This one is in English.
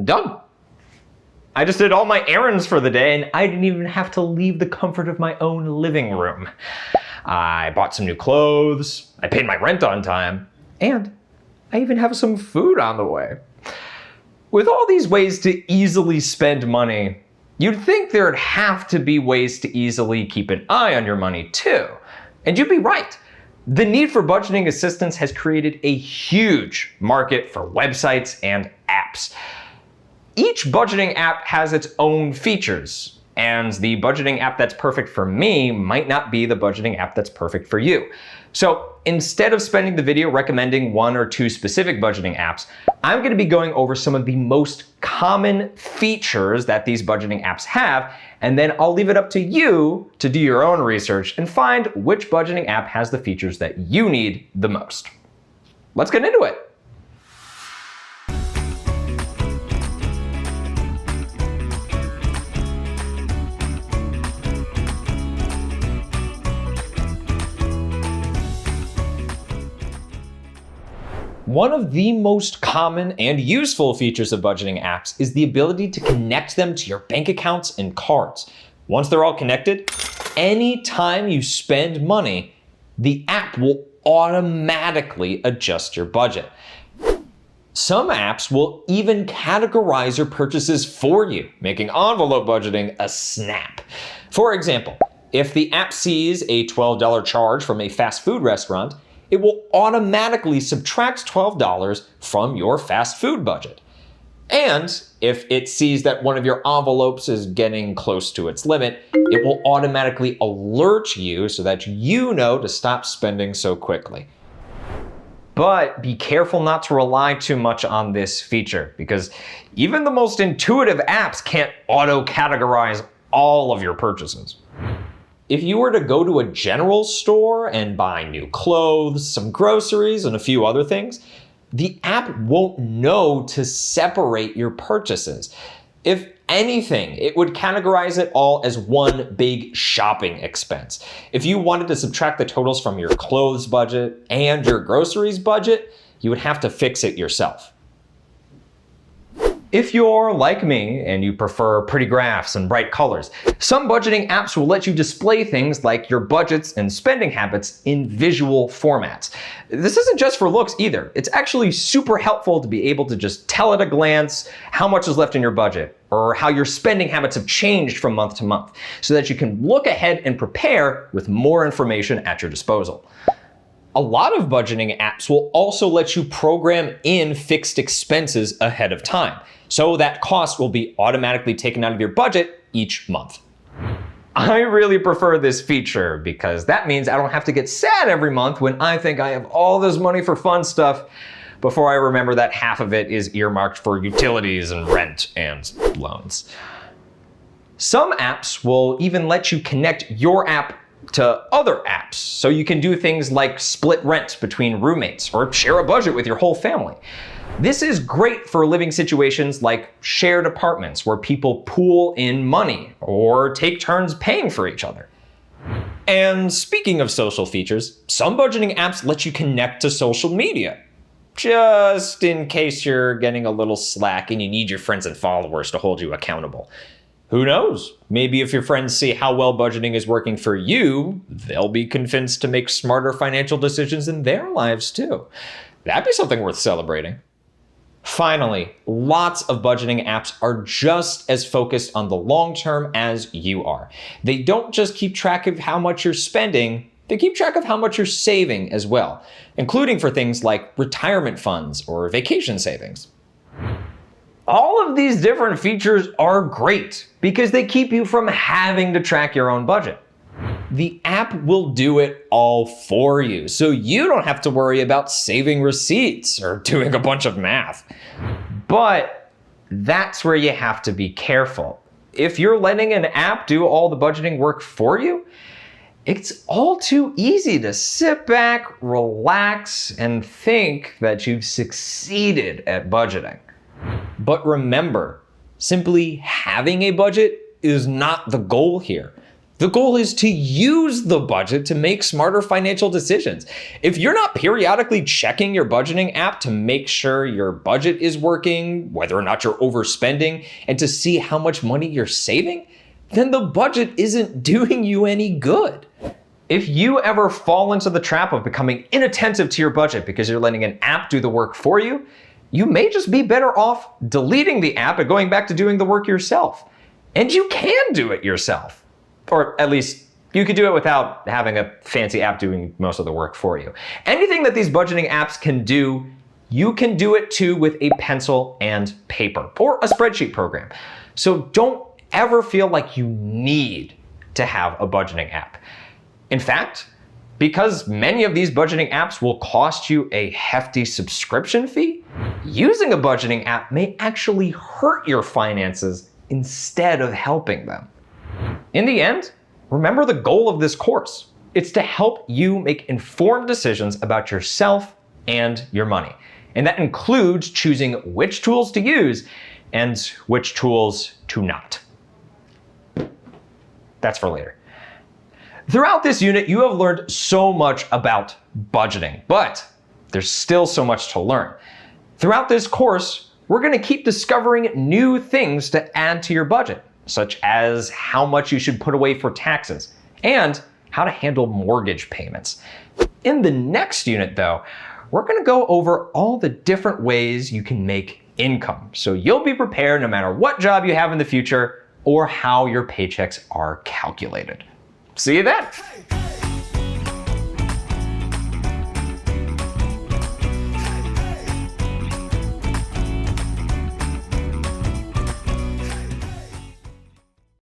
and done. I just did all my errands for the day and I didn't even have to leave the comfort of my own living room. I bought some new clothes, I paid my rent on time, and I even have some food on the way. With all these ways to easily spend money, you'd think there'd have to be ways to easily keep an eye on your money too. And you'd be right. The need for budgeting assistance has created a huge market for websites and apps. Each budgeting app has its own features, and the budgeting app that's perfect for me might not be the budgeting app that's perfect for you. So instead of spending the video recommending one or two specific budgeting apps, I'm going to be going over some of the most common features that these budgeting apps have, and then I'll leave it up to you to do your own research and find which budgeting app has the features that you need the most. Let's get into it. One of the most common and useful features of budgeting apps is the ability to connect them to your bank accounts and cards. Once they're all connected, anytime you spend money, the app will automatically adjust your budget. Some apps will even categorize your purchases for you, making envelope budgeting a snap. For example, if the app sees a $12 charge from a fast food restaurant, it will automatically subtract $12 from your fast food budget. And if it sees that one of your envelopes is getting close to its limit, it will automatically alert you so that you know to stop spending so quickly. But be careful not to rely too much on this feature, because even the most intuitive apps can't auto-categorize all of your purchases. If you were to go to a general store and buy new clothes, some groceries, and a few other things, the app won't know to separate your purchases. If anything, it would categorize it all as one big shopping expense. If you wanted to subtract the totals from your clothes budget and your groceries budget, you would have to fix it yourself. If you're like me and you prefer pretty graphs and bright colors, some budgeting apps will let you display things like your budgets and spending habits in visual formats. This isn't just for looks either. It's actually super helpful to be able to just tell at a glance how much is left in your budget or how your spending habits have changed from month to month, so that you can look ahead and prepare with more information at your disposal. A lot of budgeting apps will also let you program in fixed expenses ahead of time, so that cost will be automatically taken out of your budget each month. I really prefer this feature because that means I don't have to get sad every month when I think I have all this money for fun stuff before I remember that half of it is earmarked for utilities and rent and loans. Some apps will even let you connect your app to other apps, so you can do things like split rent between roommates or share a budget with your whole family. This is great for living situations like shared apartments where people pool in money or take turns paying for each other. And speaking of social features, some budgeting apps let you connect to social media, just in case you're getting a little slack and you need your friends and followers to hold you accountable. Who knows? Maybe if your friends see how well budgeting is working for you, they'll be convinced to make smarter financial decisions in their lives too. That'd be something worth celebrating. Finally, lots of budgeting apps are just as focused on the long term as you are. They don't just keep track of how much you're spending, they keep track of how much you're saving as well, including for things like retirement funds or vacation savings. All of these different features are great because they keep you from having to track your own budget. The app will do it all for you, so you don't have to worry about saving receipts or doing a bunch of math. But that's where you have to be careful. If you're letting an app do all the budgeting work for you, it's all too easy to sit back, relax, and think that you've succeeded at budgeting. But remember, simply having a budget is not the goal here. The goal is to use the budget to make smarter financial decisions. If you're not periodically checking your budgeting app to make sure your budget is working, whether or not you're overspending, and to see how much money you're saving, then the budget isn't doing you any good. If you ever fall into the trap of becoming inattentive to your budget because you're letting an app do the work for you, you may just be better off deleting the app and going back to doing the work yourself. And you can do it yourself. Or at least you could do it without having a fancy app doing most of the work for you. Anything that these budgeting apps can do, you can do it too with a pencil and paper or a spreadsheet program. So don't ever feel like you need to have a budgeting app. In fact, because many of these budgeting apps will cost you a hefty subscription fee, using a budgeting app may actually hurt your finances instead of helping them. In the end, remember the goal of this course. It's to help you make informed decisions about yourself and your money. And that includes choosing which tools to use and which tools to not. That's for later. Throughout this unit, you have learned so much about budgeting, but there's still so much to learn. Throughout this course, we're going to keep discovering new things to add to your budget, such as how much you should put away for taxes and how to handle mortgage payments. In the next unit, though, we're going to go over all the different ways you can make income, so you'll be prepared no matter what job you have in the future or how your paychecks are calculated. See you then.